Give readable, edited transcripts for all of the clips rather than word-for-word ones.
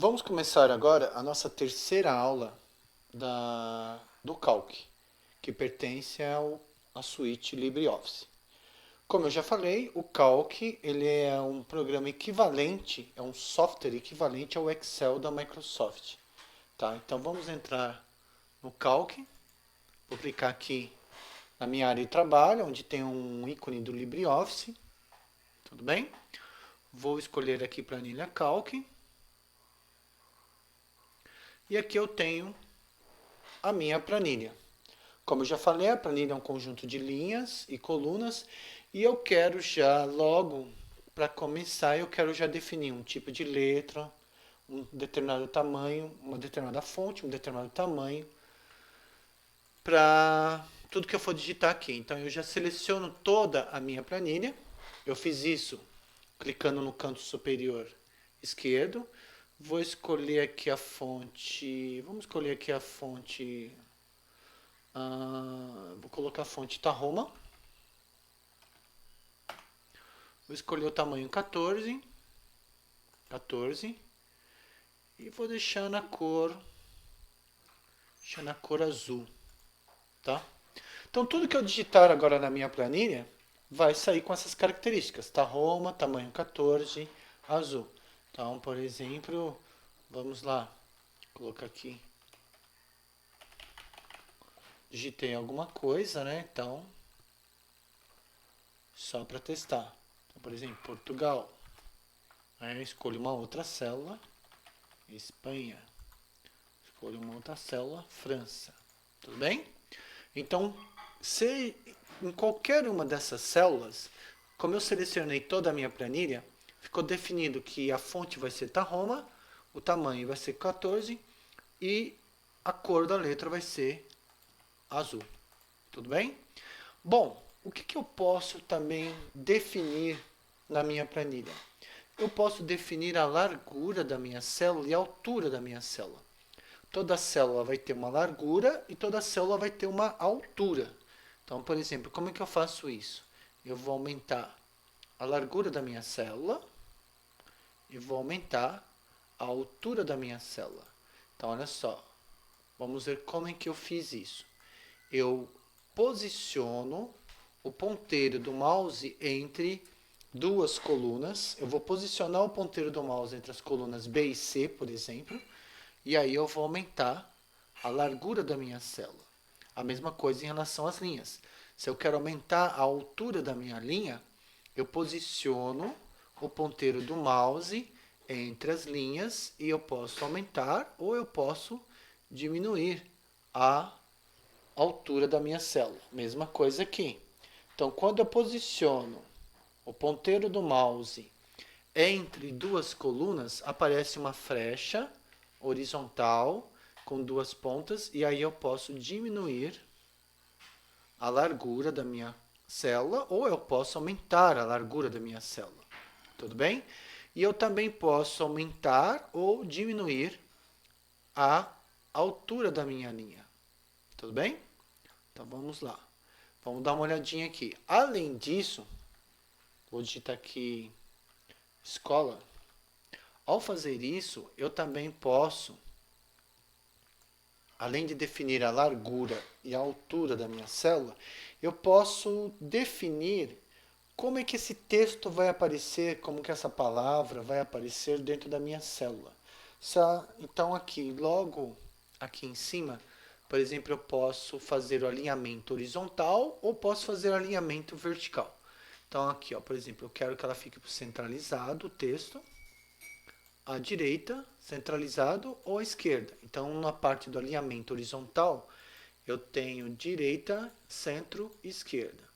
Vamos começar agora a nossa terceira aula do Calc, que pertence à suíte LibreOffice. Como eu já falei, o Calc ele é um programa equivalente, é um software equivalente ao Excel da Microsoft. Tá? Então vamos entrar no Calc, vou clicar aqui na minha área de trabalho, onde tem um ícone do LibreOffice, tudo bem? Vou escolher aqui planilha Calc, e aqui eu tenho a minha planilha. Como eu já falei, a planilha é um conjunto de linhas e colunas e eu quero já logo, para começar, eu quero já definir um tipo de letra, um determinado tamanho, uma determinada fonte, um determinado tamanho, para tudo que eu for digitar aqui. Então eu já seleciono toda a minha planilha. Eu fiz isso clicando no canto superior esquerdo. Vou escolher aqui a fonte. Vamos escolher aqui a fonte. Vou colocar a fonte Tahoma. Vou escolher o tamanho 14. E vou deixar na cor azul, tá? Então tudo que eu digitar agora na minha planilha vai sair com essas características, tá? Roma, tamanho 14, azul. Então, por exemplo, vamos lá, colocar aqui. Digitei alguma coisa, né? Então, só para testar. Então, por exemplo, Portugal. Aí escolho uma outra célula, Espanha. Escolho uma outra célula, França. Tudo bem? Então, se em qualquer uma dessas células, como eu selecionei toda a minha planilha, ficou definido que a fonte vai ser Tahoma, o tamanho vai ser 14 e a cor da letra vai ser azul. Tudo bem? Bom, o que eu posso também definir na minha planilha? Eu posso definir a largura da minha célula e a altura da minha célula. Toda célula vai ter uma largura e toda célula vai ter uma altura. Então, por exemplo, como é que eu faço isso? Eu vou aumentar a largura da minha célula e vou aumentar a altura da minha célula. Então, olha só. Vamos ver como é que eu fiz isso. Eu posiciono o ponteiro do mouse entre duas colunas. Eu vou posicionar o ponteiro do mouse entre as colunas B e C, por exemplo. E aí eu vou aumentar a largura da minha célula. A mesma coisa em relação às linhas. Se eu quero aumentar a altura da minha linha, eu posiciono o ponteiro do mouse entre as linhas e eu posso aumentar ou eu posso diminuir a altura da minha célula. Mesma coisa aqui. Então, quando eu posiciono o ponteiro do mouse entre duas colunas, aparece uma flecha horizontal com duas pontas e aí eu posso diminuir a largura da minha célula ou eu posso aumentar a largura da minha célula. Tudo bem? E eu também posso aumentar ou diminuir a altura da minha linha. Tudo bem? Então vamos lá. Vamos dar uma olhadinha aqui. Além disso, vou digitar aqui escola. Ao fazer isso, eu também posso, além de definir a largura e a altura da minha célula, eu posso definir como é que esse texto vai aparecer, como que essa palavra vai aparecer dentro da minha célula. Então aqui, logo aqui em cima, por exemplo, eu posso fazer o alinhamento horizontal ou posso fazer o alinhamento vertical. Então aqui, ó, por exemplo, eu quero que ela fique centralizado o texto, à direita, centralizado ou à esquerda. Então na parte do alinhamento horizontal, eu tenho direita, centro e esquerda.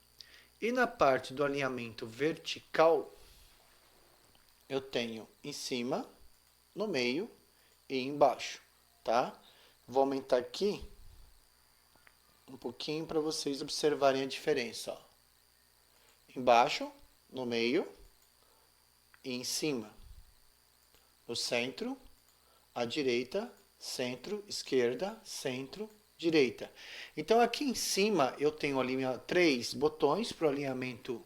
E na parte do alinhamento vertical, eu tenho em cima, no meio e embaixo, tá? Vou aumentar aqui um pouquinho para vocês observarem a diferença, ó. Embaixo, no meio e em cima. No centro, à direita, centro, esquerda, centro, direita. Então aqui em cima eu tenho três botões para o alinhamento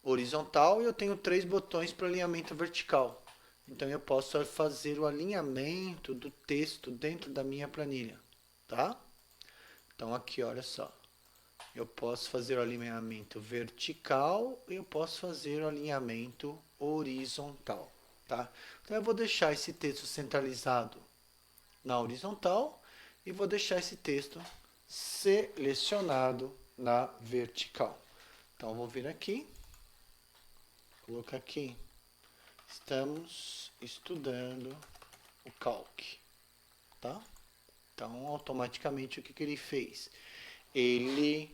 horizontal e eu tenho três botões para o alinhamento vertical. Então eu posso fazer o alinhamento do texto dentro da minha planilha, tá? Então aqui, olha só. Eu posso fazer o alinhamento vertical e eu posso fazer o alinhamento horizontal, tá? Então eu vou deixar esse texto centralizado na horizontal e vou deixar esse texto selecionado na vertical. Então eu vou vir aqui, colocar aqui. Estamos estudando o Calc, tá? Então automaticamente o que ele fez? Ele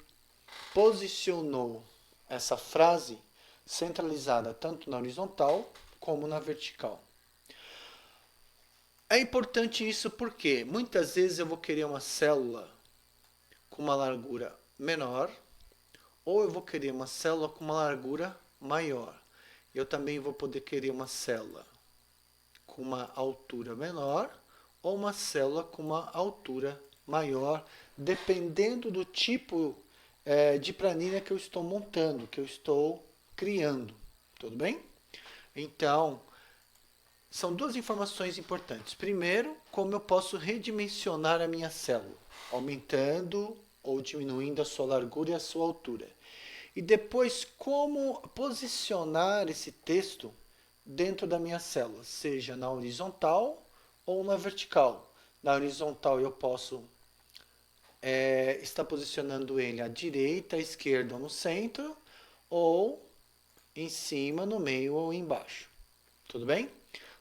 posicionou essa frase centralizada tanto na horizontal como na vertical. É importante isso porque muitas vezes eu vou querer uma célula com uma largura menor ou eu vou querer uma célula com uma largura maior. Eu também vou poder querer uma célula com uma altura menor ou uma célula com uma altura maior, dependendo do tipo de planilha que eu estou montando, que eu estou criando. Tudo bem? Então, são duas informações importantes. Primeiro, como eu posso redimensionar a minha célula, aumentando ou diminuindo a sua largura e a sua altura. E depois, como posicionar esse texto dentro da minha célula, seja na horizontal ou na vertical. Na horizontal eu posso estar posicionando ele à direita, à esquerda ou no centro, ou em cima, no meio ou embaixo. Tudo bem?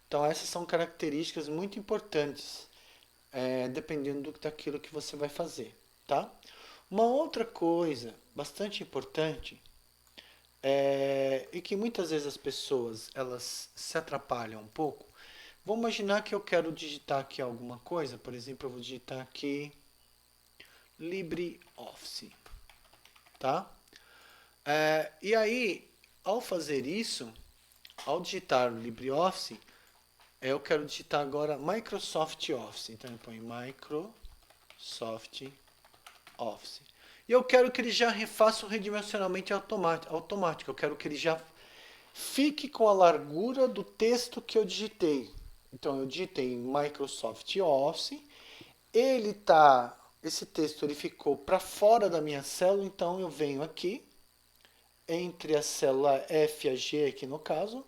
Então essas são características muito importantes, dependendo daquilo que você vai fazer, tá? Uma outra coisa bastante importante e que muitas vezes as pessoas elas se atrapalham um pouco. Vamos imaginar que eu quero digitar aqui alguma coisa, por exemplo, eu vou digitar aqui LibreOffice, tá? E aí, ao fazer isso, ao digitar LibreOffice, eu quero digitar agora Microsoft Office. Então eu ponho Microsoft Office. E eu quero que ele já refaça o redimensionamento automático. Eu quero que ele já fique com a largura do texto que eu digitei. Então eu digitei Microsoft Office. Esse texto ele ficou para fora da minha célula, então eu venho aqui entre a célula F e a G aqui no caso,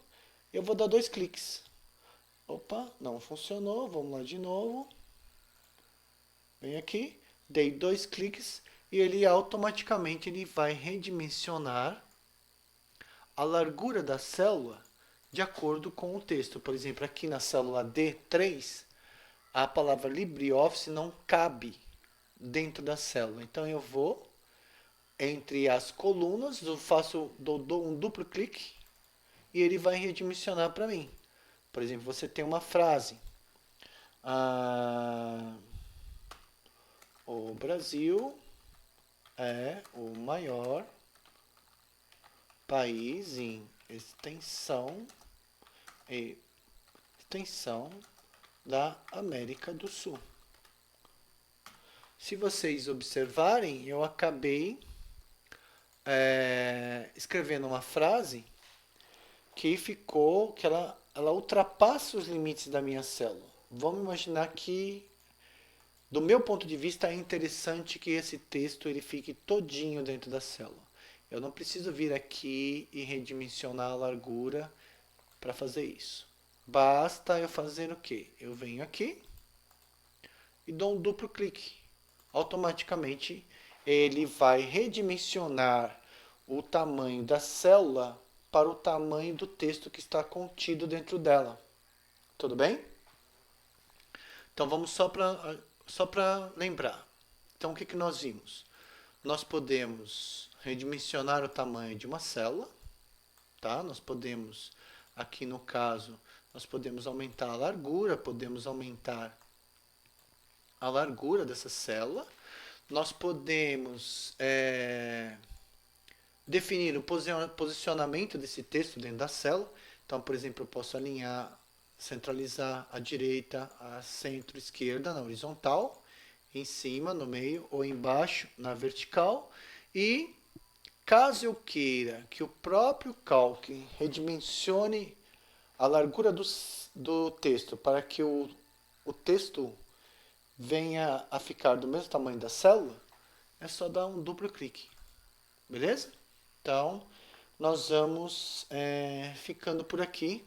eu vou dar 2 cliques. Opa, não funcionou, vamos lá de novo. Vem aqui, dei 2 cliques e ele automaticamente vai redimensionar a largura da célula de acordo com o texto. Por exemplo, aqui na célula D3, a palavra LibreOffice não cabe dentro da célula. Então eu vou entre as colunas, dou um duplo clique e ele vai redimensionar para mim. Por exemplo, você tem uma frase. O Brasil é o maior país em extensão da América do Sul. Se vocês observarem, eu acabei escrevendo uma frase que ela ultrapassa os limites da minha célula. Vamos imaginar que, do meu ponto de vista, é interessante que esse texto ele fique todinho dentro da célula. Eu não preciso vir aqui e redimensionar a largura para fazer isso. Basta eu fazer o quê? Eu venho aqui e dou um duplo clique. Automaticamente ele vai redimensionar o tamanho da célula para o tamanho do texto que está contido dentro dela. Tudo bem? Então vamos só para lembrar. Então o que nós vimos? Nós podemos redimensionar o tamanho de uma célula, tá? Nós podemos, aqui no caso, nós podemos aumentar a largura, podemos aumentar a largura dessa célula. Nós podemos definir o posicionamento desse texto dentro da célula. Então, por exemplo, eu posso alinhar, centralizar à direita, à centro-esquerda na horizontal, em cima, no meio ou embaixo na vertical. E caso eu queira que o próprio Calc redimensione a largura do texto para que o texto venha a ficar do mesmo tamanho da célula, é só dar um duplo clique. Beleza? Então, nós vamos ficando por aqui.